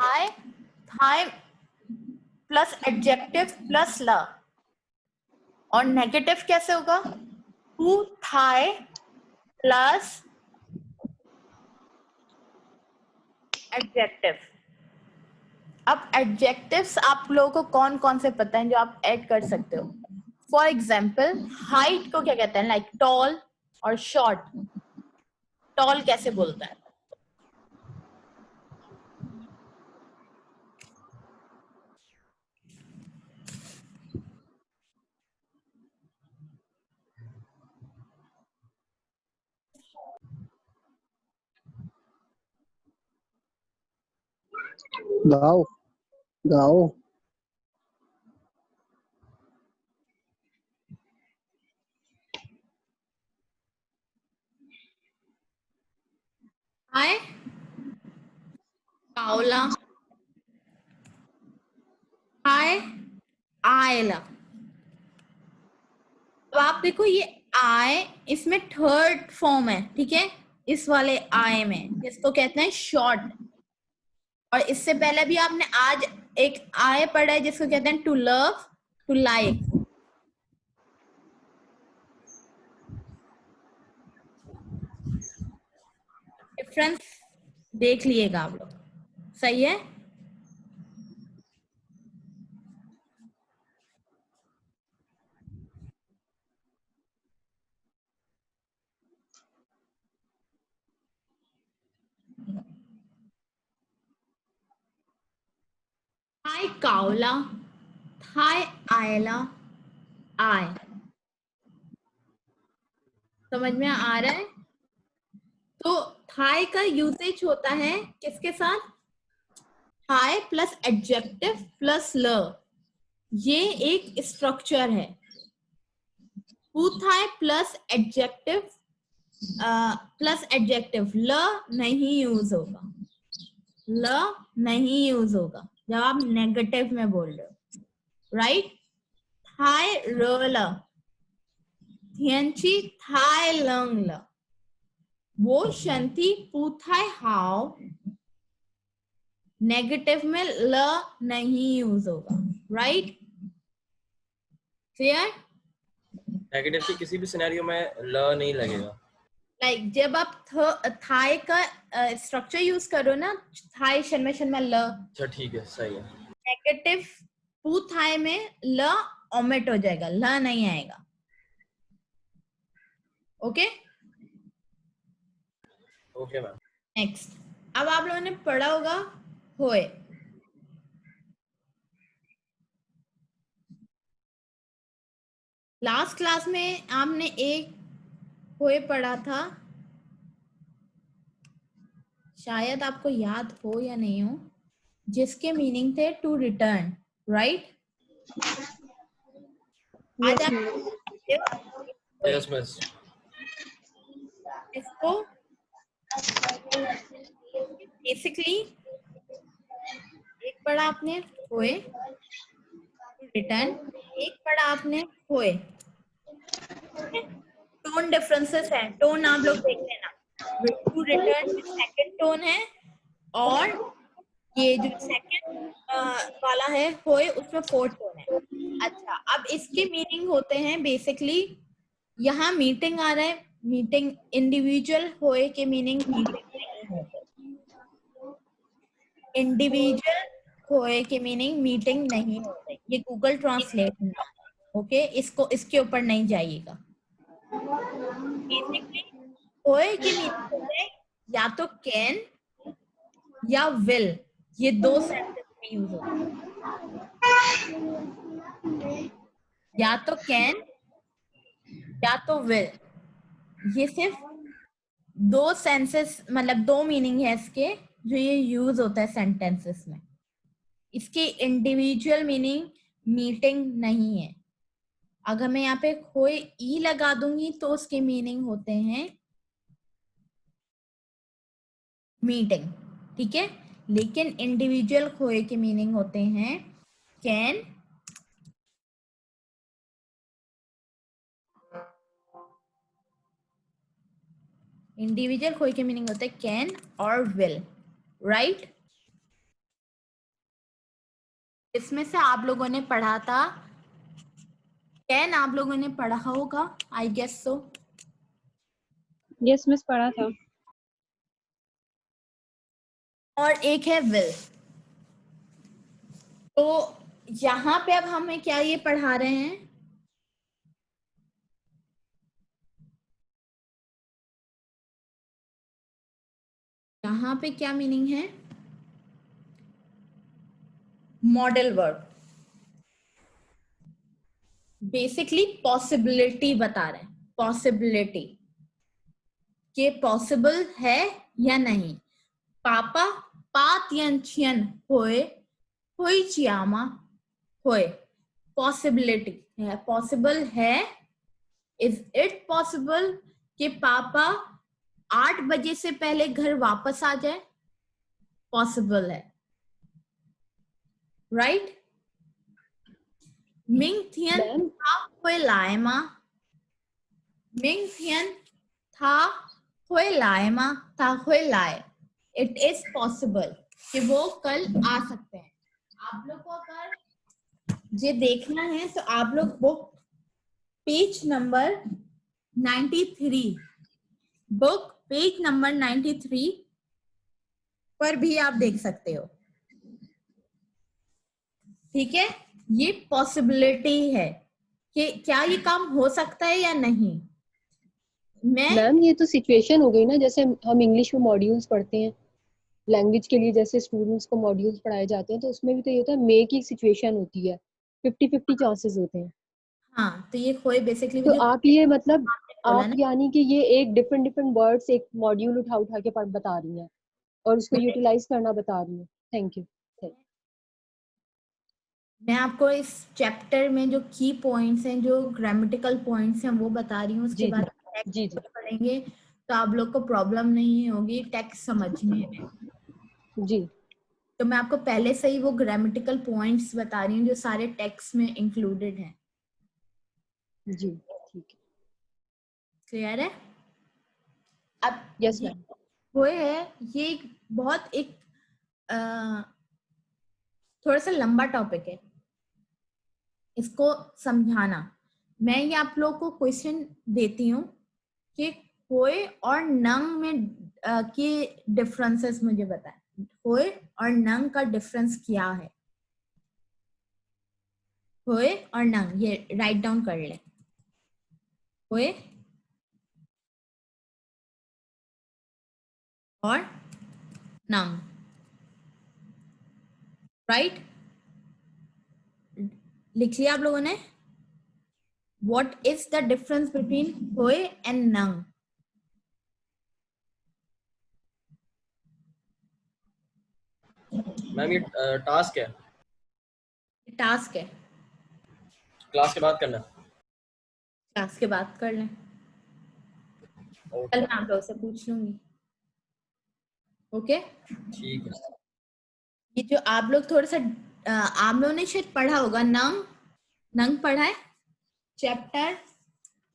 Thai, थाई plus adjective plus ल, और नेगेटिव कैसे होगा? टू थाई प्लस एडजेक्टिव। अब एडजेक्टिव्स आप लोगों को कौन कौन से पता है जो आप ऐड कर सकते हो? फॉर एग्जाम्पल हाइट को क्या कहते हैं? लाइक टॉल और शॉर्ट। टॉल कैसे बोलता है? गाओ गाओ। आए पाओला, आए आयला। अब आप देखो ये आय इसमें थर्ड फॉर्म है, ठीक है, इस वाले आय में, जिसको कहते हैं शॉर्ट। और इससे पहले भी आपने आज एक आय पढ़ा है जिसको कहते हैं to love, to like. Difference देख लिएगा आप लोग, सही है? थाई कावला, थाई आयला, आय। समझ में आ रहा है? तो थाई का यूसेज होता है किसके साथ? थाई प्लस एडजेक्टिव प्लस ल, ये एक स्ट्रक्चर है। हु थाई प्लस एडजेक्टिव प्लस एडजेक्टिव ल नहीं यूज होगा, ल नहीं यूज होगा जब आप नेगेटिव में बोल रहे हो, राइट? थाई रोला, थियंची थाई लंगला, वो शंति पुथाई हाउ, नेगेटिव में ल नहीं यूज होगा, राइट? क्लियर? नेगेटिव के किसी भी सिनेरियो में ल नहीं लगेगा। लाइक जब आप थाई का स्ट्रक्चर यूज करो ना, थाई शनमेशन में ल, अच्छा ठीक है, सही है। नेगेटिव पू थाई में ल ओमिट हो जाएगा, ल नहीं आएगा। Okay okay ma'am. नेक्स्ट, अब आप लोगों ने पढ़ा होगा होए। लास्ट क्लास में आपने एक होए पढ़ा था, शायद आपको याद हो या नहीं हो, जिसके मीनिंग थे टू रिटर्न, राइट? आज आप यस मिस। इसको बेसिकली एक पढ़ा आपने होए रिटर्न, एक पढ़ा आपने होए। टोन डिफरेंसेस है, टोन आप लोग देख लेना। टू रिटर्न में सेकंड टोन है, और ये जो सेकंड वाला है होए उसमें फोर्थ टोन है। अच्छा, अब इसके मीनिंग होते हैं बेसिकली, यहाँ मीटिंग आ रहा है, मीटिंग इंडिविजुअल होए के मीनिंग मीटिंग नहीं होते, इंडिविजुअल होए के मीनिंग मीटिंग नहीं होते। ये गूगल ट्रांसलेट है, ओके, इसको इसके ऊपर नहीं जाइएगा। बेसिकली होए के मीनिंग होते हैं या तो कैन या विल, ये दो सेंटेंस में यूज होते हैं, या तो कैन या तो विल। ये सिर्फ दो सेंसेस, मतलब दो मीनिंग है इसके जो ये यूज होता है सेंटेंसेस में। इसकी इंडिविजुअल मीनिंग मीटिंग नहीं है। अगर मैं यहाँ पे खोए ई लगा दूंगी तो उसके मीनिंग होते हैं मीटिंग, ठीक है, लेकिन इंडिविजुअल खोए के मीनिंग होते हैं कैन, इंडिविजुअल खोए के मीनिंग होते हैं कैन और विल, राइट? इसमें से आप लोगों ने पढ़ा था, कैन आप लोगों ने पढ़ा होगा, I guess so. Yes miss, पढ़ा था। और एक है विल। तो यहाँ पे अब हमें क्या ये पढ़ा रहे हैं, यहाँ पे क्या मीनिंग है, मॉडल वर्ब। बेसिकली पॉसिबिलिटी बता रहे हैं, पॉसिबिलिटी कि पॉसिबल है या नहीं। पापा पात्यंचियन होए होई चियामा होए, पॉसिबिलिटी है, पॉसिबल है। इज इट पॉसिबल कि पापा 8 बजे से पहले घर वापस आ जाए, पॉसिबल है, राइट। मिंग थियन मैम था हुए लाए माँ, मिंग थियन था हुए लाए माँ, था हुए लाए, इट इज पॉसिबल कि वो कल आ सकते हैं। आप लोग को अगर ये देखना है तो आप लोग book page number 93, book page number 93 पर भी आप देख सकते हो, ठीक है। ये पॉसिबिलिटी है कि क्या ये काम हो सकता है या नहीं। मैम ये तो सिचुएशन हो गई ना, जैसे हम इंग्लिश में मॉड्यूल्स पढ़ते हैं लैंग्वेज के लिए, जैसे स्टूडेंट्स को मॉड्यूल्स पढ़ाए जाते हैं, तो उसमें भी तो ये होता है मे की सिचुएशन होती है, 50-50 चांसेस होते हैं। हाँ, तो ये खोए बेसिकली तो जो आप ये मतलब बोला आप ना, यानी कि ये एक डिफरेंट वर्ड्स एक मॉड्यूल उठा उठा के बता रही हैं और उसको यूटिलाइज करना बता रही हैं। Thank you. मैं आपको इस चैप्टर में जो की पॉइंट्स हैं, जो ग्रामेटिकल पॉइंट्स हैं वो बता रही हूँ। उसके जी बाद जी जी पढ़ेंगे तो आप लोग को प्रॉब्लम नहीं होगी टेक्स्ट समझने में। जी तो मैं आपको पहले से ही वो ग्रामेटिकल पॉइंट्स बता रही हूँ जो सारे टेक्स्ट में इंक्लूडेड हैं। जी ठीक है। क्लियर है? अब यस ये मैम। वो है, ये एक बहुत एक थोड़ा सा लंबा टॉपिक है, इसको समझाना। मैं ये आप लोग को क्वेश्चन देती हूँ कि होए और नंग में के डिफरेंसेस मुझे बताएं। होए और नंग का डिफरेंस क्या है? होए और नंग, ये राइट डाउन कर ले। होए और नंग, राइट? लिख लिया आप लोगों ने? What is the difference between होए and नंग? मैम ये टास्क है, टास्क है, क्लास के बाद करना है। क्लास के बाद कर लें, कल मैं आप लोगों से पूछ लूंगी। ओके, ठीक है। ये जो आप लोग थोड़ा सा आप लोगों ने शायद पढ़ा होगा, नंग, नंग पढ़ा है चैप्टर,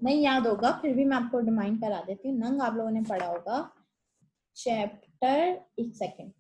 नहीं याद होगा फिर भी मैं आपको रिमाइंड करा देती हूँ। नंग आप लोगों ने पढ़ा होगा चैप्टर, एक सेकेंड,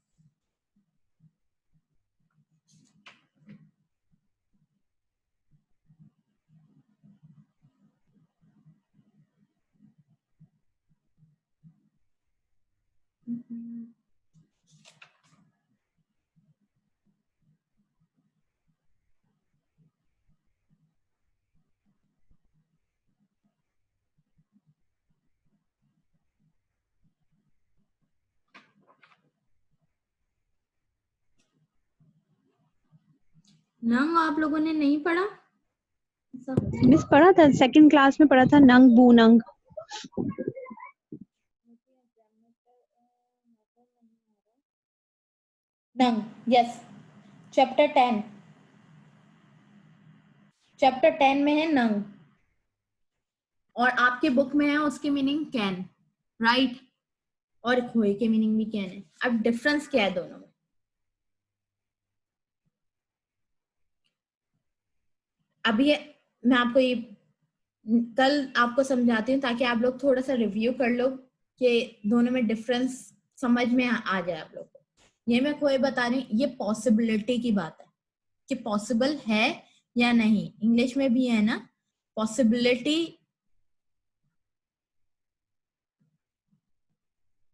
नंग आप लोगों ने नहीं पढ़ा? मिस पढ़ा था, सेकंड क्लास में पढ़ा था, नंग बू नंग। नंग, यस, चैप्टर 10, चैप्टर 10 में है नंग, और आपके बुक में है उसकी मीनिंग कैन, राइट? और खोए के मीनिंग भी कैन है। अब डिफरेंस क्या है दोनों में? अभी मैं आपको ये कल आपको समझाती हूँ ताकि आप लोग थोड़ा सा रिव्यू कर लो कि दोनों में डिफरेंस समझ में आ जाए आप लोग को। ये मैं खोए बता रही हूँ, ये पॉसिबिलिटी की बात है, कि पॉसिबल है या नहीं। इंग्लिश में भी है ना, पॉसिबिलिटी,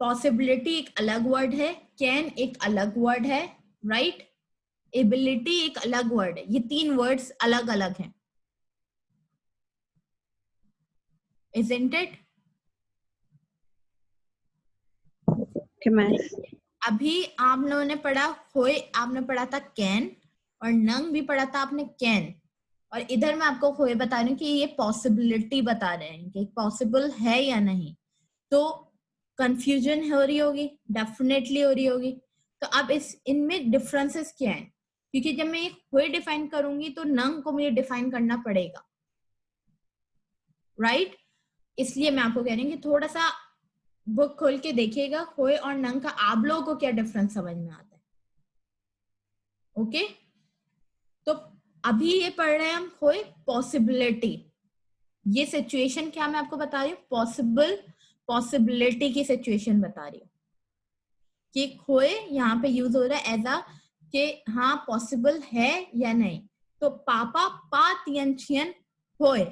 पॉसिबिलिटी एक अलग वर्ड है, कैन एक अलग वर्ड है, राइट, एबिलिटी एक अलग वर्ड है, ये 3 वर्ड्स अलग अलग हैं, isn't it? अभी आप लोगों ने पढ़ा होए, आपने पढ़ा था कैन, और नंग भी पढ़ा था आपने कैन, और इधर मैं आपको होए बता रही हूँ कि ये पॉसिबिलिटी बता रहे हैं कि पॉसिबल है या नहीं। तो कंफ्यूजन हो रही होगी, डेफिनेटली हो रही होगी। तो अब इनमें डिफरेंसेस क्या है, क्योंकि जब मैं होए डिफाइन करूंगी तो नंग को मुझे डिफाइन करना पड़ेगा, राइट? इसलिए मैं आपको कह रही हूँ कि थोड़ा सा बुक खोल के देखिएगा होए और नंग का आप लोगों को क्या डिफरेंस समझ में आता है। ओके, तो अभी ये पढ़ रहे हैं हम होए पॉसिबिलिटी। ये सिचुएशन क्या मैं आपको बता रही हूँ, पॉसिबिलिटी की सिचुएशन बता रही हूँ कि होए यहाँ पे यूज हो रहा है एज अ कि हाँ पॉसिबल है या नहीं। तो पापा पा तियन छियन होए,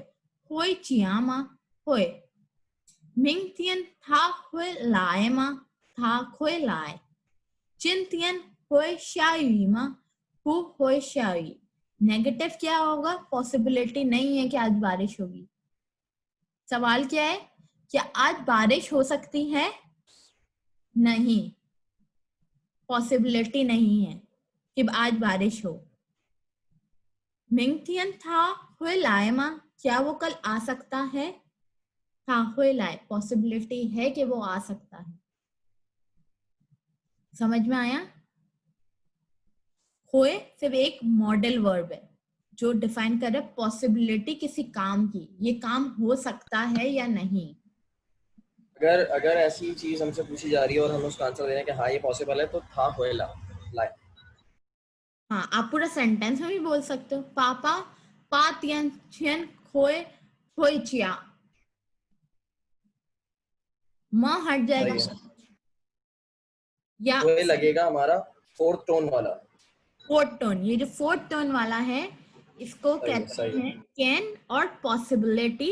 होए चियामा होए, मिंग तियन था होए लाए मा, था होए लाए, चिन तियन होए शायुई मा, हु होए शायुई। नेगेटिव क्या होगा, पॉसिबिलिटी नहीं है कि आज बारिश होगी। सवाल क्या है, क्या आज बारिश हो सकती है? नहीं, पॉसिबिलिटी नहीं है कि आज बारिश हो। मिंगथियन था हुए लाए मा, क्या वो कल आ सकता है? था हुए लाए, पॉसिबिलिटी है कि वो आ सकता है। समझ में आया? होए सिर्फ एक मॉडल वर्ब है जो डिफाइन कर रहा है पॉसिबिलिटी किसी काम की, ये काम हो सकता है या नहीं। अगर ऐसी चीज हमसे पूछी जा रही है और हम उसका आंसर दे रहे हैं कि हाँ ये पॉसिबल है, तो था होए लाए। हाँ, आप पूरा सेंटेंस में भी बोल सकते हो, पापा पा तियन छियन खोए खोए चिया, म हट जाएगा या होए लगेगा हमारा 4th टोन वाला। 4th टोन, ये जो 4th टोन वाला है इसको कहते हैं कैन और पॉसिबिलिटी।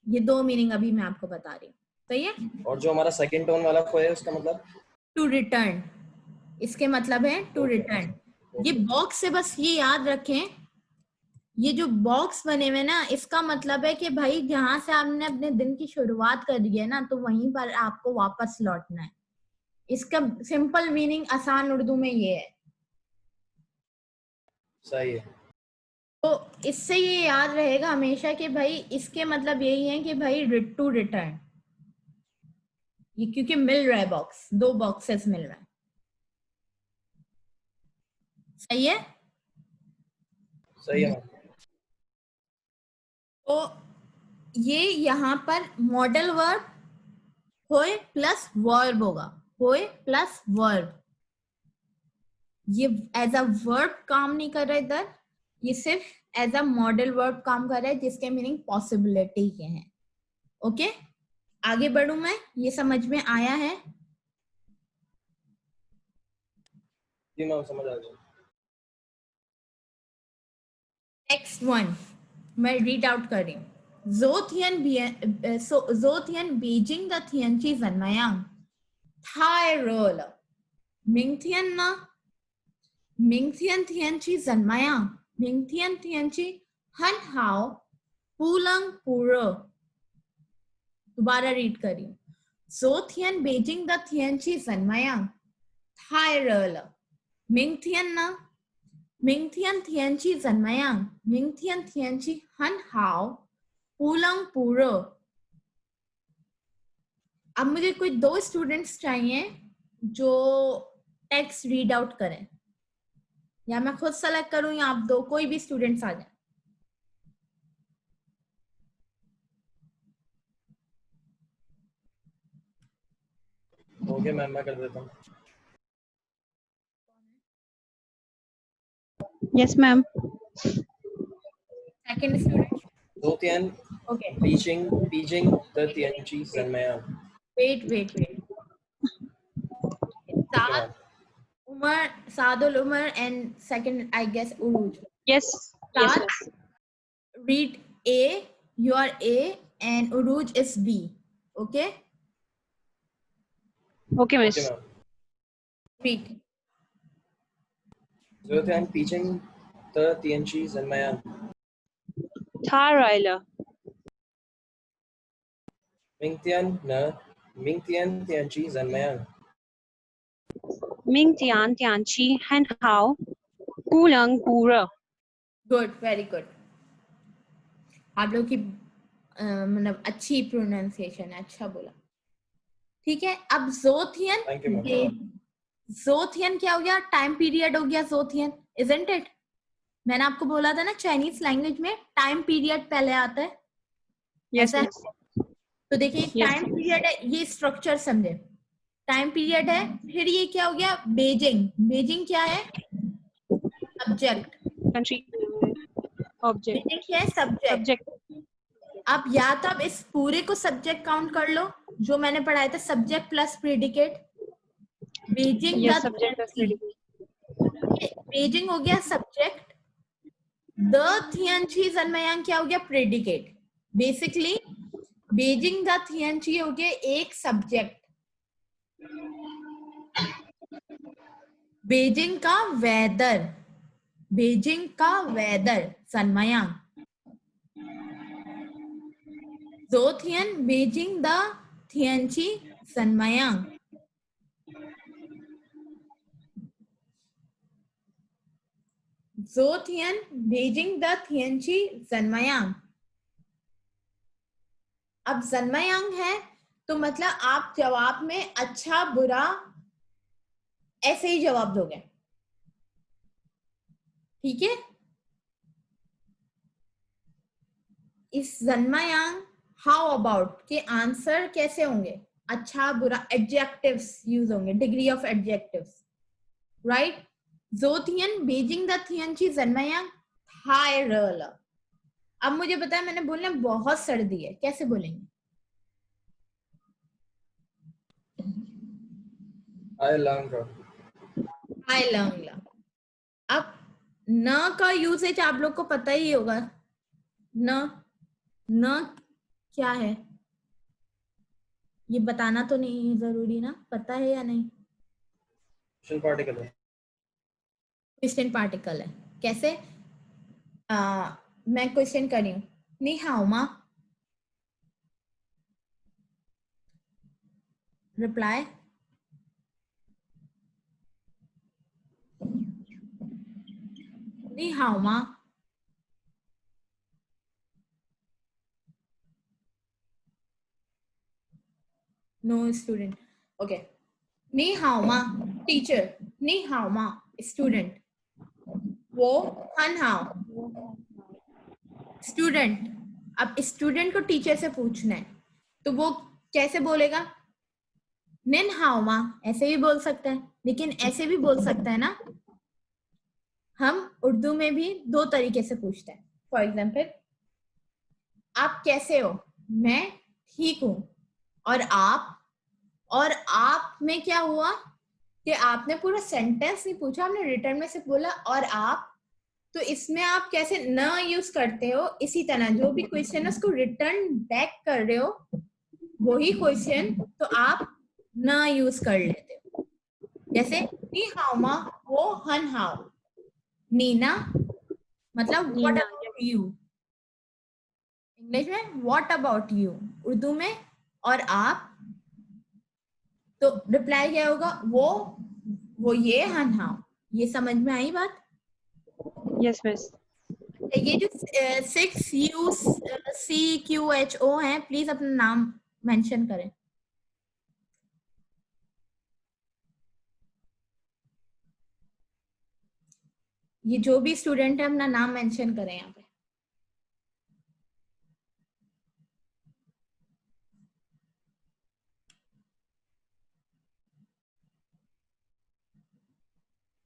ये 2 मीनिंग अभी मैं आपको बता रही हूँ, सही है? और जो हमारा 2nd टोन वाला होए उसका मतलब टू रिटर्न, इसके मतलब है टू रिटर्न। ये बॉक्स से बस ये याद रखें, ये जो बॉक्स बने हुए ना, इसका मतलब है कि भाई जहां से आपने अपने दिन की शुरुआत करी है ना, तो वहीं पर आपको वापस लौटना है। इसका सिंपल मीनिंग आसान उर्दू में ये है। सही है। तो इससे ये याद रहेगा हमेशा कि भाई इसके मतलब यही है कि भाई टू रिटर्न, ये क्योंकि मिल रहा है बॉक्स, 2 बॉक्सेस मिल रहा है, सही है? सही है। तो ये यहाँ पर मॉडल वर्ब होए प्लस वर्ब होगा, होए प्लस वर्ब। ये एज अ वर्ब काम नहीं कर रहा इधर, ये सिर्फ एज अ मॉडल वर्ब काम कर रहा है जिसके मीनिंग पॉसिबिलिटी के हैं। ओके, आगे बढ़ू मैं, ये समझ में आया है? जी मैं समझ आ गया। नेक्स्ट वन मैं रीड आउट कर रही हूँ। Zotian Beijing the Tianchi Zanmayang Thai roll Mingtian na Mingtian Tianchi Zanmayang Mingtian Tianchi Han Hao Pulang Puro। दोबारा रीड कर रही हूँ। Zotian Beijing the Tianchi Zanmayang Thai roll Mingtian na明天天气怎么样？明天天气很好，不冷不热。अब मुझे कोई 2 स्टूडेंट्स चाहिए जो टेक्स्ट रीड आउट करें, या मैं खुद सेलेक्ट करूं या आप 2 कोई भी स्टूडेंट्स आ जाए। ओके मैम, मैं कर देता हूँ। Yes ma'am. Second student Zotian okay, Beijing the Tianchi Zanmayang। Wait start Umar, Sadul Umar, and second, I guess, Uruj. Yes. Saad, Yes. read A, you are A, and Uruj is B. Okay? Okay, Okay, miss. ma'am. Read. Zoltan teaching the TNG Zanmayan. Tharila. Mingtian TNG Zanmayan. Ming Tian Tianchi Han Hao. Kulang Pura. Good, very good. आप लोग की मतलब अच्छी pronunciation है, अच्छा बोला. ठीक है, अब जोथियन. Thank you, ma'am. जोथियन क्या हो गया? टाइम पीरियड हो गया जोथियन, इजंट इट? मैंने आपको बोला था ना चाइनीज लैंग्वेज में टाइम पीरियड पहले आता है. Yes, ऐसा है? miss. तो देखिए Yes. टाइम पीरियड है, ये स्ट्रक्चर समझे. टाइम पीरियड है, फिर ये क्या हो गया? बेजिंग. बेजिंग क्या है? सब्जेक्ट. Country. Object. बेजिंग क्या है? सब्जेक्ट. Subject. अब या तो आप इस पूरे को सब्जेक्ट काउंट कर लो जो मैंने पढ़ाया था, subject plus predicate. Beijing Yes, subject as predicate. Beijing हो गया सब्जेक्ट. द थियनची जन्मयांग क्या हो गया? प्रेडिकेट. बेसिकली बेजिंग द थियनची हो गया एक सब्जेक्ट. बेजिंग का वेदर. बेजिंग का वेदर सनमयांग. जोथियन बेजिंग द थियनची सनमयांग. जोथियन बेजिंग द थियनची जन्मयांग. अब जन्मयांग है तो मतलब आप जवाब में अच्छा बुरा ऐसे ही जवाब दोगे. ठीक है? इस जन्मयांग हाउ अबाउट के आंसर कैसे होंगे? अच्छा बुरा एडजेक्टिव्स यूज होंगे, डिग्री ऑफ एडजेक्टिव्स. राइट? जोथियन बेजिंग द थियनची जन्मयांग थायरल. अब मुझे पता है मैंने बोलने बहुत सर्दी है, कैसे बोलेंगे? हाय लंगला. अब न का यूसेज आप लोग को पता ही होगा. न क्या है ये बताना तो नहीं जरूरी ना, पता है या नहीं? Question particle है. क्वेश्चन पार्टिकल है. कैसे? मैं क्वेश्चन कर रही हूँ. नी हाउ मा. रिप्लाई. नी हाउ मा. नो स्टूडेंट. ओके. नी हाउ मा टीचर. नी हाउ मा स्टूडेंट. वो हन हाउ स्टूडेंट. अब स्टूडेंट को टीचर से पूछना है तो वो कैसे बोलेगा? निन हाउ मा. ऐसे भी बोल सकता है, लेकिन ऐसे भी बोल सकता है ना. हम उर्दू में भी दो तरीके से पूछते हैं. फॉर एग्जाम्पल, आप कैसे हो? मैं ठीक हूं. और आप में क्या हुआ कि आपने पूरा सेंटेंस नहीं पूछा, आपने रिटर्न में सिर्फ बोला और आप. तो इसमें आप कैसे न यूज करते हो? इसी तरह जो भी क्वेश्चन है उसको रिटर्न बैक कर रहे हो, वही क्वेश्चन तो आप न यूज कर लेते हो. जैसे नी हाउ मा वो हन हाउ. नीना मतलब व्हाट अबाउट यू. इंग्लिश में व्हाट अबाउट यू, उर्दू में और आप. तो रिप्लाई क्या होगा? वो ये हन हाउ. ये समझ में आई बात? Yes, miss. ये जो 6 U C Q H O है, प्लीज अपना नाम मेंशन करें. ये जो भी स्टूडेंट है अपना नाम मेंशन करें यहाँ पे.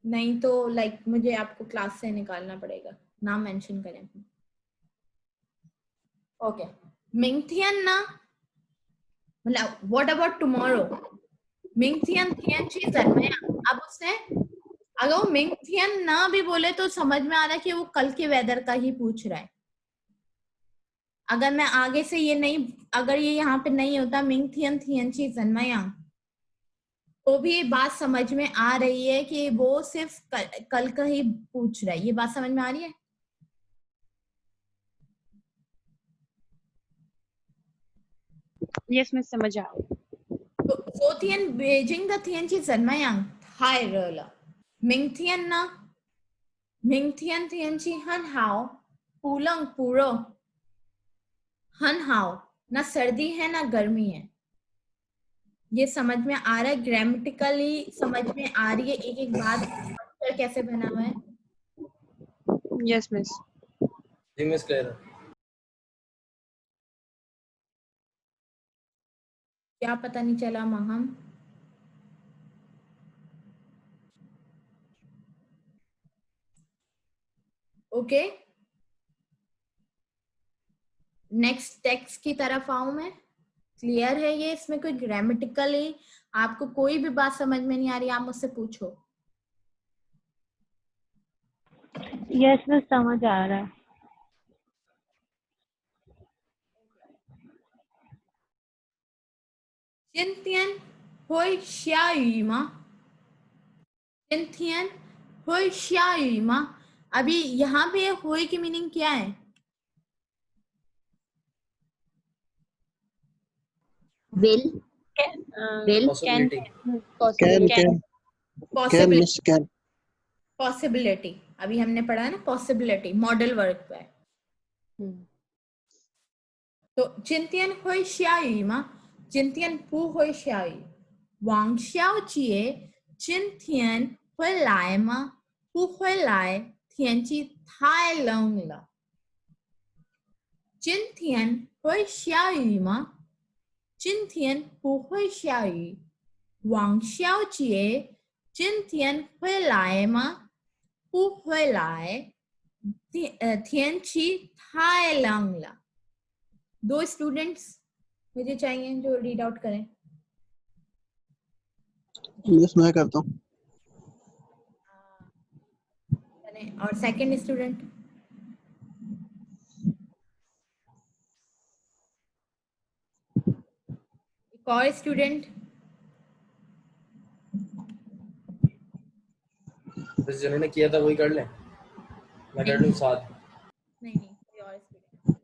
नहीं तो लाइक मुझे आपको क्लास से निकालना पड़ेगा. नाम मेंशन करें. ओके. मिंगथियन ना मतलब व्हाट अबाउट टुमारो. मिंगथियन थियन ची जन्मया. अब उसने अगर वो मिंगथियन ना भी बोले तो समझ में आ रहा है कि वो कल के वेदर का ही पूछ रहा है। अगर मैं आगे से ये नहीं, अगर ये यहाँ पे नहीं होता मिंगथियन थियनची जन्मयांग, तो भी ये बात समझ में आ रही है कि वो सिर्फ कल का ही पूछ रहा है। ये बात समझ में आ रही है? Yes, Miss, समझ आओ. तो जोथियन बेजिंग द थियनची जन्मयांग हाय रला मिंगथियन ना मिंगथियन थियनची हन हाउ पुलंग पूरो हन हाउ, ना सर्दी है ना गर्मी है। ये समझ में आ रहा है? ग्रामेटिकली समझ में आ रही है एक एक बात structure कैसे बना हुआ है? Yes, Miss. जी मिस क्लियर। क्या पता नहीं चला महम? ओके, नेक्स्ट टेक्स्ट की तरफ आऊं मैं। क्लियर है ये? इसमें कोई ग्रामेटिकली आपको कोई भी बात समझ में नहीं आ रही, आप मुझसे पूछो। Yes, Miss, समझ आ रहा है. चिंतियन होय श्यायुमा, चिंतियन होय श्यायुमा। अभी यहाँ पे होय की मीनिंग क्या है? will will possibility. can possibility. can possibility, miss can possibility अभी हमने पढ़ा है ना, पॉसिबिलिटी मॉडल वर्क पे। हम्म, तो चिंतियन होय श्यायुमा, चिंतियन पू होय श्यायु, वांग श्याओ चिए चिंतियन होय लाय मा, पू होय लाय थियन ची थाय लंग ला। चिंतियन होय श्यायु मा, चिंतियन पू होय श्यायु, वांग श्याओ चिए चिंतियन होय लाय मा, पू होय लाय थियन ची थाय लंग ला। दो स्टूडेंट्स मुझे चाहिए जो रीड आउट करें। miss मैं करता हूँ। और सेकंड स्टूडेंट एक और स्टूडेंट। बस जिन्होंने किया था वही कर लें, मैं कर लूँ साथ। नहीं नहीं, कोई और स्टूडेंट।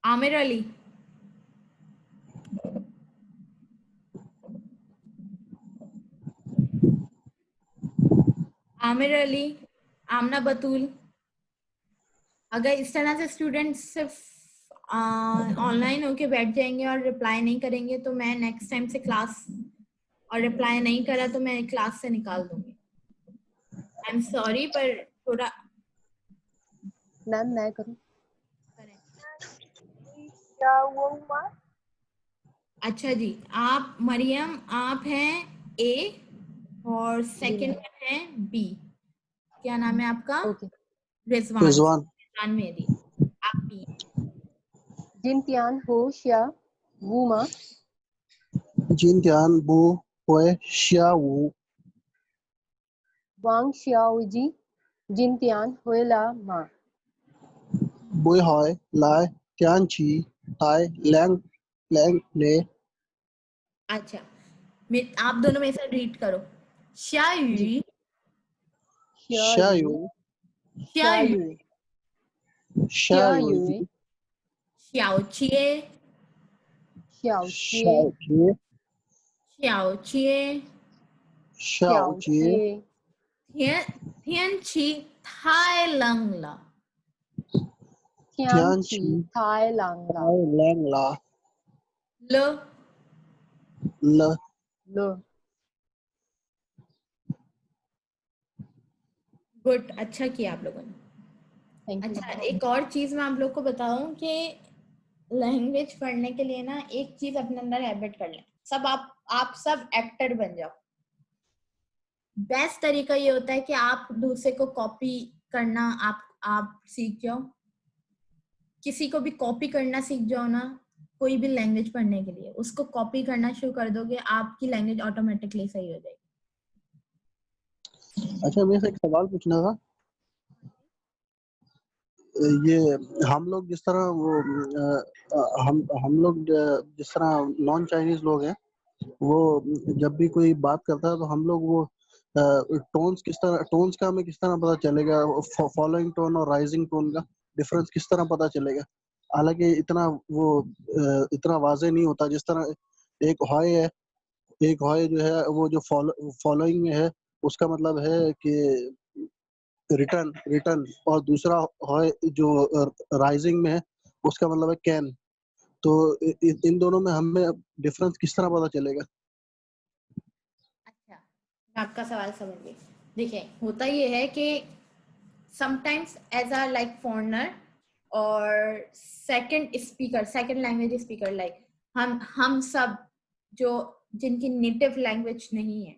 आमिर अली, आमिर अली, आमना बतूल। अगर इस तरह से स्टूडेंट सिर्फ ऑनलाइन होके बैठ जाएंगे और रिप्लाई नहीं करेंगे तो मैं नेक्स्ट टाइम से क्लास, और रिप्लाई नहीं करा तो मैं क्लास से निकाल दूंगी। आई एम सॉरी, पर थोड़ा मैम मैं करूँ? अच्छा जी। आप मरियम, आप हैं ए और सेकंड मैम. है बी। क्या नाम है आपका? ओके. रिजवान। रिजवान रिजवान मेरी। आप बी। जिनतियान हो शिया वुमा जिन ध्यान बू होए श्या वू वांग शियाओजी जिनतियान होएला मा. बुई होए लाए त्यान छी ताई लैंग लैंग ले अच्छा, आप दोनों में से रीड करो। श्यायु, श्या यू श्यायु, श्या यू शियायुए श्याओचिए, श्या शियाओचिए जी श्याओचिए, श्या जी शियाओचिए थियन छी थाई लंगला। त्यान थियांची छी थाई लांगला ताई लैंग ला ल ल लो. गुड, अच्छा किया आप लोगों ने। Thank you. अच्छा, एक और चीज मैं आप लोग को बताऊं कि लैंग्वेज पढ़ने के लिए ना एक चीज अपने अंदर हैबिट कर लें। सब आप सब एक्टर बन जाओ। बेस्ट तरीका ये होता है कि आप दूसरे को कॉपी करना आप सीख जाओ। किसी को भी कॉपी करना सीख जाओ ना, कोई भी लैंग्वेज पढ़ने के लिए, उसको कॉपी करना शुरू कर दोगे, आपकी लैंग्वेज ऑटोमेटिकली सही हो जाएगी। अच्छा, मेरे से एक सवाल पूछना था। ये हम लोग जिस तरह वो हम लोग जिस तरह नॉन चाइनीज लोग हैं, वो जब भी कोई बात करता है तो हम लोग वो टोन्स का हमें किस तरह पता चलेगा, फॉलोइंग टोन और राइजिंग टोन का डिफरेंस किस तरह पता चलेगा? हालांकि इतना वाजे नहीं होता। जिस तरह एक हॉय है, एक हॉय जो है वो जो फॉलोइंग में है उसका मतलब है कि रिटर्न रिटर्न, और दूसरा हॉय जो राइजिंग में है उसका मतलब है कैन। तो इन दोनों में हमें डिफरेंस किस तरह पता चलेगा? अच्छा, मैं आपका सवाल समझ गई। देखिए, होता ये है कि sometimes as a like foreigner और सेकंड लैंग्वेज स्पीकर, लाइक हम सब जो जिनकी नेटिव लैंग्वेज नहीं है,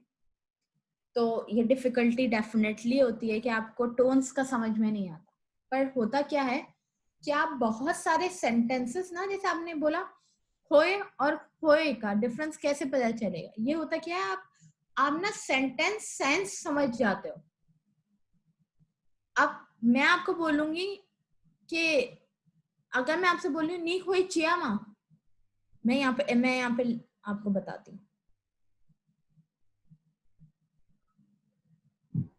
तो ये डिफिकल्टी डेफिनेटली होती है कि आपको टोन्स का समझ में नहीं आता। पर होता क्या है कि आप बहुत सारे सेंटेंसेस ना, जैसे आपने बोला होए और होए का डिफरेंस कैसे पता चलेगा, ये होता क्या है, आप ना सेंटेंस सेंस समझ जाते हो। अब मैं आपको बोलूंगी कि अगर मैं आपसे बोलूं नी हुई चिया माँ, मैं यहाँ पे आपको बताती हूँ।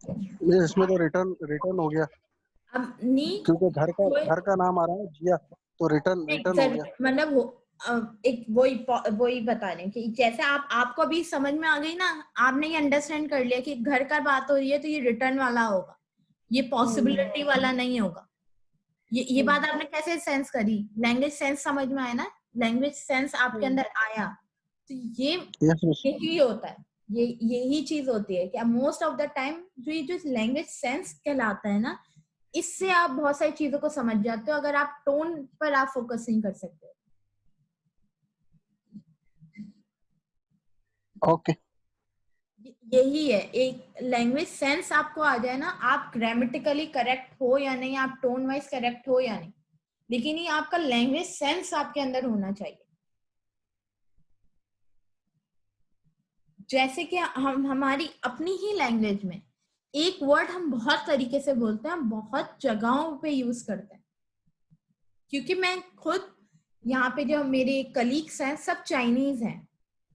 नहीं, इसमें तो रिटर्न रिटर्न हो गया, अब नी क्योंकि हुए घर का नाम आ रहा है जिया, तो रिटर्न रिटर्न हो गया। मतलब एक वही बता रहे हैं कि जैसे आपको भी समझ में आ गई ना, आपने ये अंडरस्टैंड कर लिया कि घर का बात हो रही है तो ये रिटर्न वाला होगा, ये पॉसिबिलिटी वाला नहीं होगा। ये बात आपने कैसे सेंस करी? लैंग्वेज सेंस समझ में आया ना, लैंग्वेज सेंस आपके अंदर आया, तो यस मिस। यही होता है, यही चीज होती है कि मोस्ट ऑफ द टाइम जो लैंग्वेज सेंस कहलाता है ना, इससे आप बहुत सारी चीजों को समझ जाते हो, अगर आप टोन पर आप फोकस नहीं कर सकते। ओके। यही है, एक लैंग्वेज सेंस आपको आ जाए ना, आप ग्रामेटिकली करेक्ट हो या नहीं, आप टोन वाइज करेक्ट हो या नहीं, लेकिन ये आपका लैंग्वेज सेंस आपके अंदर होना चाहिए। जैसे कि हम हमारी अपनी ही लैंग्वेज में एक वर्ड हम बहुत तरीके से बोलते हैं, बहुत जगहों पे यूज करते हैं, क्योंकि मैं खुद यहाँ पे जो मेरे कलीग्स हैं सब चाइनीज हैं,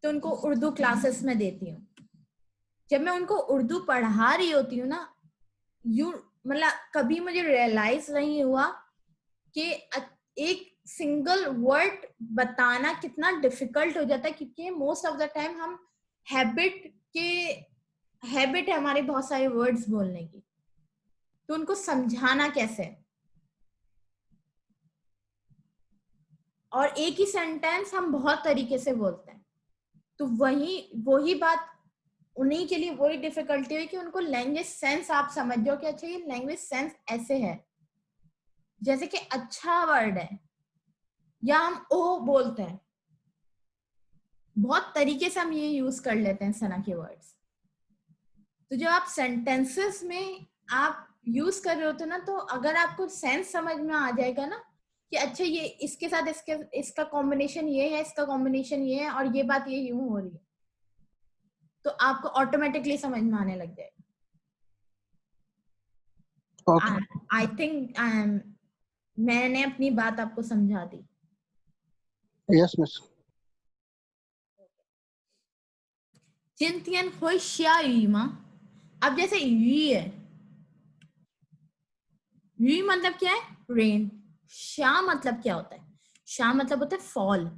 तो उनको उर्दू क्लासेस में देती हूँ। जब मैं उनको उर्दू पढ़ा रही होती हूँ ना, यू मतलब कभी मुझे रियलाइज नहीं हुआ कि एक सिंगल वर्ड बताना कितना डिफिकल्ट हो जाता है, क्योंकि मोस्ट ऑफ द टाइम हम हैबिट है हमारे बहुत सारे वर्ड्स बोलने की, तो उनको समझाना कैसे? और एक ही सेंटेंस हम बहुत तरीके से बोलते हैं, तो वही बात उन्हीं के लिए वही डिफिकल्टी है कि उनको लैंग्वेज सेंस आप समझ जाओ कि अच्छा ये लैंग्वेज सेंस ऐसे है। जैसे कि अच्छा वर्ड है, या हम ओ बोलते हैं, बहुत तरीके से हम ये यूज कर लेते हैं सना के वर्ड्स। तो जब आप सेंटेंसेस में आप यूज कर रहे होते ना, तो अगर आपको सेंस समझ में आ जाएगा ना कि अच्छा ये इसके साथ इसका कॉम्बिनेशन ये है, इसका कॉम्बिनेशन ये है, और ये बात ये यूं हो रही है, तो आपको ऑटोमेटिकली समझ में आने लग जाएगा। ओके। आई थिंक मैंने अपनी बात आपको समझा दी। Yes miss. चिंतियन हो श्या युमा। अब जैसे यू है, यू मतलब क्या है? रेन। श्या मतलब क्या होता है? श्या मतलब होता है फॉल,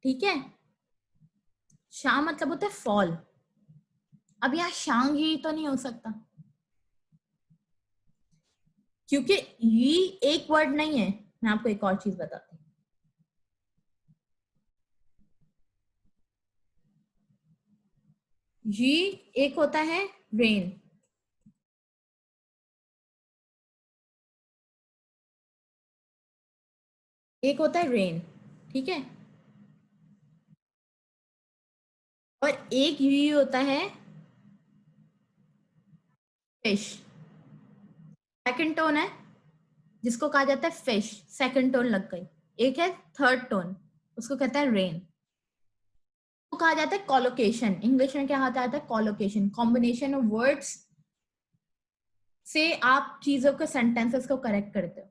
ठीक है? श्या मतलब होता है फॉल। अब यहाँ शांग ही तो नहीं हो सकता, क्योंकि ये एक वर्ड नहीं है। मैं आपको एक और चीज बताती हूँ। ये एक होता है रेन, एक होता है रेन, ठीक है? और एक ये होता है फिश। सेकंड टोन है जिसको कहा जाता है फिश, सेकंड टोन लग गई। एक है थर्ड टोन, उसको कहता है रेन। तो कहा जाता है कॉलोकेशन, इंग्लिश में क्या कहा जाता है कॉलोकेशन, कॉम्बिनेशन ऑफ वर्ड्स से आप चीजों के सेंटेंसेस को करेक्ट करते हो।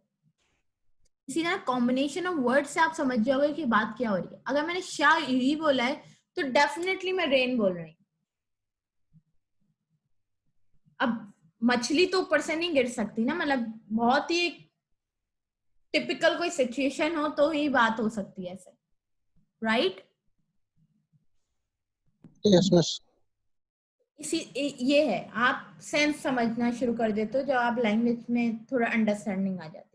इसी तरह कॉम्बिनेशन ऑफ वर्ड से आप समझ जाओगे कि बात क्या हो रही है। अगर मैंने शा यही बोला है तो डेफिनेटली मैं रेन बोल रही हूँ। अब मछली तो ऊपर से नहीं गिर सकती ना, मतलब बहुत ही टिपिकल कोई सिचुएशन हो तो ही बात हो सकती है ऐसे, राइट? Yes miss. इसी ये है, आप सेंस समझना शुरू कर देते हो जब आप लैंग्वेज में थोड़ा अंडरस्टैंडिंग आ जाती है।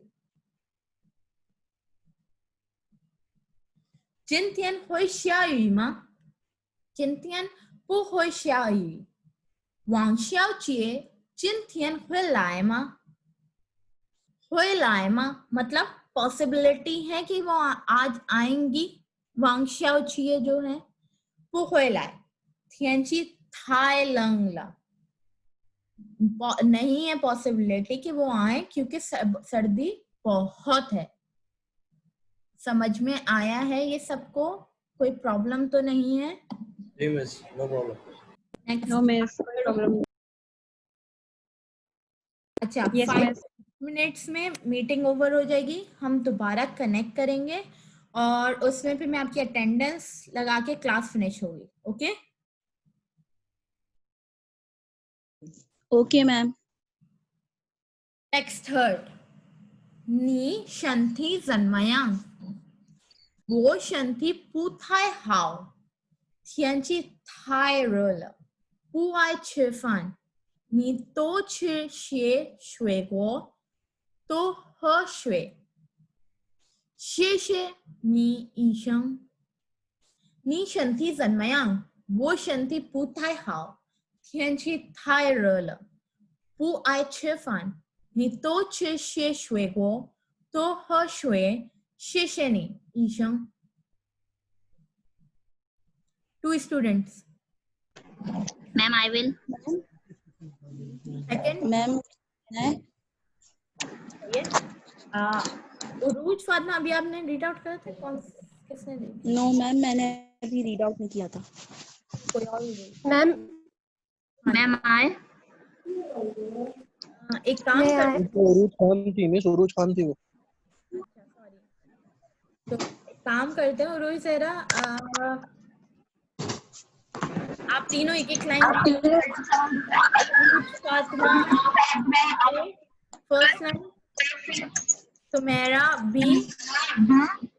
今天会下雨吗？今天不会下雨。王小姐今天会来吗？会来吗 मतलब पॉसिबिलिटी है कि वो आज आएंगी। वांग शाओ चिए जो है वो हुए लाए, थियनची थाई लंग ला, नहीं है पॉसिबिलिटी कि वो आए क्योंकि सर्दी बहुत है। समझ में आया है ये सबको? कोई प्रॉब्लम तो नहीं है? जी miss, no problem. No miss, problem. अच्छा, Yes 5 miss. मिनट्स में मीटिंग ओवर हो जाएगी, हम दोबारा कनेक्ट करेंगे और उसमें फिर मैं आपकी अटेंडेंस लगा के क्लास फिनिश होगी। Okay Okay ma'am. Next third, नी शंथी जन्मयांग वो शंथी पुथाय हाउ थियनची थाय रोल पुआय छिफान नी तो छि शे श्वेगो तो ह श्वे शेषे नी ईशंग नी शंथी जन्मयांग वो शंथी पुथाय हाउ थियनची थाय रोल पुआय छिफान नी तो छि शे श्वेगो तो ह श्वे शेषे नी ईशंग। 2 students. Ma'am, I will. Second, Ma'am. ये उरूज फातिमा अभी आपने रीड आउट करा था, कौन किसने रीड? No मैम, मैंने अभी रीड आउट नहीं किया था। कोई और रीड? Ma'am Ma'am, I. एक काम कर, उरूज खान थी मिस, उरूज खान थी वो। सॉरी, तो एक काम करते हैं उरूज जरा, आप तीनों एक एक line Fatima first line, Sumera B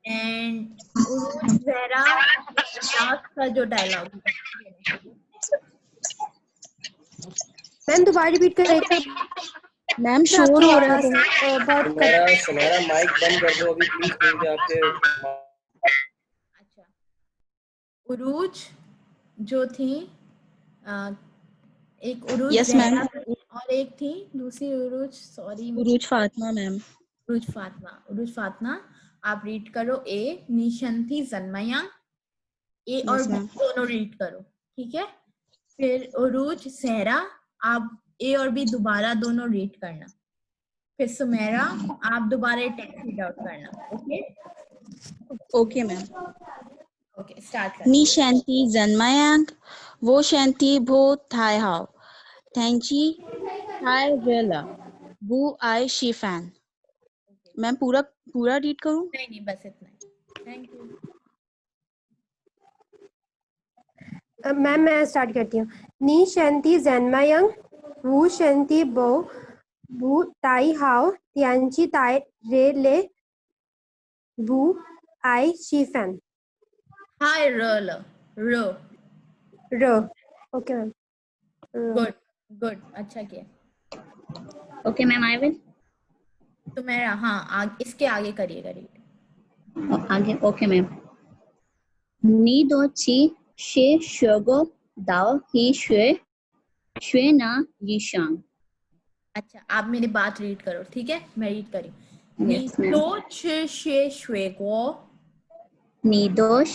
and Urooj जरा लास्ट का जो डायलॉग। मैम दोबारा रिपीट करें। मैम शोर हो रहा है बहुत सुमेरा माइक बंद कर दो अभी प्लीज, क्योंकि आपके। अच्छा, उरूज जो थी एक उरूज Yes, जहरा ma'am. थी और एक थी दूसरी उरूज, सॉरी उरूज फातिमा मैम। उरूज फातिमा। उरूज फातिमा आप रीड करो ए निशंथी जन्मयांग, ए और Yes, बी ma'am. दोनों रीड करो, ठीक है? फिर उरूज सहरा आप ए और बी दोबारा दोनों रीड करना, फिर सुमेरा आप दोबारा टेक्स्ट रीड आउट करना। Okay okay ma'am. Okay start कर। नी शांति जन्मयांग वो शांति भो थाय हाउ थैंची थाय रेला बू आई शिफान। मैम पूरा रीड करूं? नहीं बस इतना ही, थैंक यू। मैम मैं स्टार्ट करती हूँ। नी शंति जन्मयंग वू शंति बो बू ताई हाउ त्यांची ताई रे ले बू आई शिफान। हाय रोल रो रो ओके मैम। गुड गुड, अच्छा किया। Okay, ma'am, I will. तो मेरा हाँ इसके आगे करिएगा रीड। आगे okay, ma'am. Ni do chi she shugo dao hi shue na yishang. अच्छा आप मेरी बात रीड करो, ठीक है? मैं रीड करी। Yes, ma'am. तो छे श्वेगो Ni do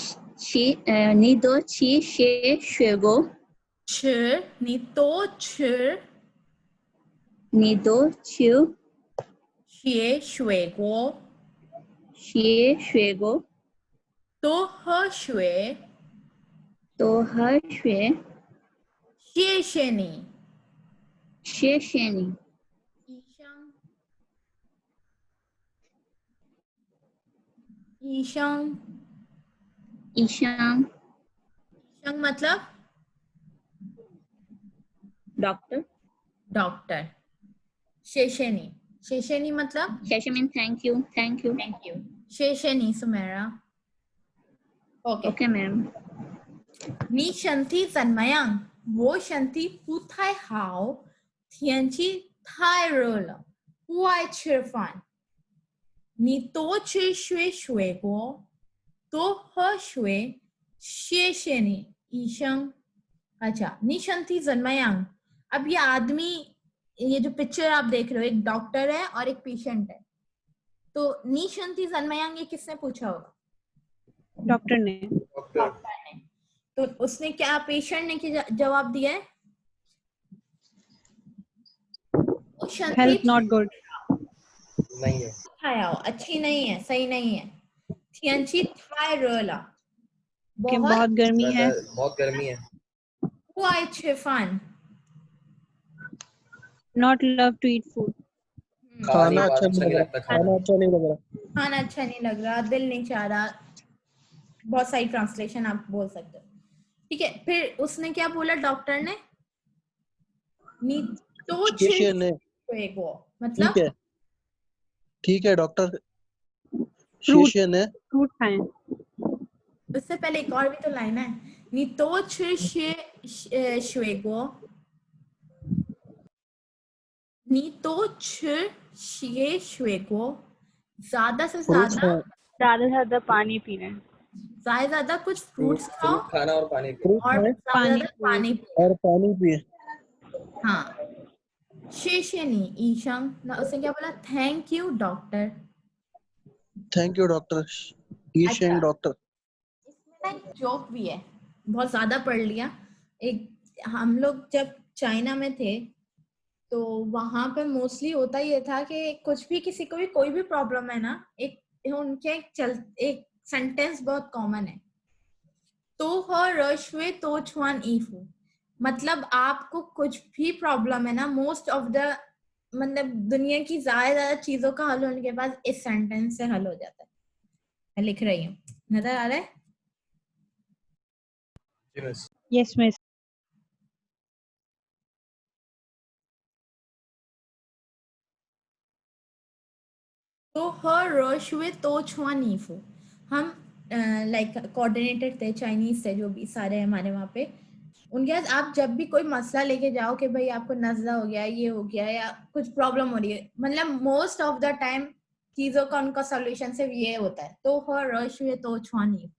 chi she shugo छ नी तो छ ni do chu 学水果，学学过，多喝水，多喝水，谢谢你。谢谢你。医生，医生，医生医生मतलब डॉक्टर डॉक्टर। 谢谢你，谢谢你मतलब शेषे mean thank you thank you。谢谢你 Sumera。Okay。 okay ma'am 你身体怎么样？我身体不太好，天气太热了，不爱吃饭。你多吃些水果，多喝水。谢谢你，医生。अच्छा, निशंती जन्मयांग। अब ये आदमी, ये जो पिक्चर आप देख रहे हो, एक डॉक्टर है और एक पेशेंट है। तो निशंती जन्मयांग ये किसने पूछा होगा? डॉक्टर ने। डॉक्टर ने। तो उसने क्या पेशेंट ने क्या जवाब दिया है? Health not good. नहीं है। अच्छी नहीं है, सही नहीं है। थियंची थायरोला, कि बहुत गर्मी है। बहुत गर्मी है। Why Chifan? Not love to eat food. खाना अच्छा नहीं लग रहा, खाना अच्छा नहीं लग रहा, खाना अच्छा नहीं लग रहा, दिल नहीं चाह रहा। बहुत सारी ट्रांसलेशन आप बोल सकते हो। ठीक है, फिर उसने क्या बोला डॉक्टर ने? शेषे ने, मतलब ठीक है डॉक्टर, शेषे ने फ्रूट खाएं। उससे पहले एक और भी तो लाइन है। ज्यादा से ज्यादा पानी पीना है। ज्यादा कुछ फ्रूट्स खाओ खाना और पानी और पानी और पानी पिए। हाँ। शेषेनी ईशंग ना, उसने क्या बोला? Thank you doctor. Thank you doctor, ईशंग डॉक्टर। इसमें ना एक जोक भी है, बहुत ज्यादा पढ़ लिया। एक हम लोग जब चाइना में थे तो वहां पे मोस्टली होता ये था कि कुछ भी, किसी को भी कोई भी प्रॉब्लम है ना, उनके एक सेंटेंस बहुत कॉमन है, तो ह रश्वे तो छुआन ईफू। मतलब आपको कुछ भी प्रॉब्लम है ना, मोस्ट ऑफ द मतलब दुनिया की ज्यादा चीजों का हल होने के बाद इस सेंटेंस से हल हो जाता है। मैं लिख रही हूँ, नजर आ रहा है? Yes miss. तो हर रश्वे तो छुआन ईफू। हम लाइक कोऑर्डिनेटर थे, चाइनीज थे जो भी सारे हमारे वहाँ पे। उनके पास आप जब भी कोई मसला लेके जाओ कि भाई आपको नज़ला हो गया, ये हो गया, या कुछ प्रॉब्लम हो रही है, मतलब मोस्ट ऑफ द टाइम चीजों का उनका सॉल्यूशन सिर्फ ये होता है, तो हर रश्वे तो छुआनी।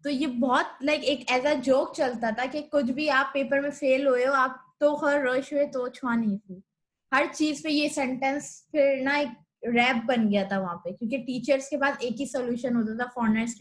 तो ये बहुत लाइक एक ऐसा जोक चलता था कि कुछ भी आप पेपर में फेल हुए हो, आप तो हर रश्वे तो छुआनी। हर चीज पे ये सेंटेंस फिर ना एक रैप बन गया था वहां पे, क्योंकि टीचर्स के पास एक ही सोल्यूशन होता था फॉरनर्स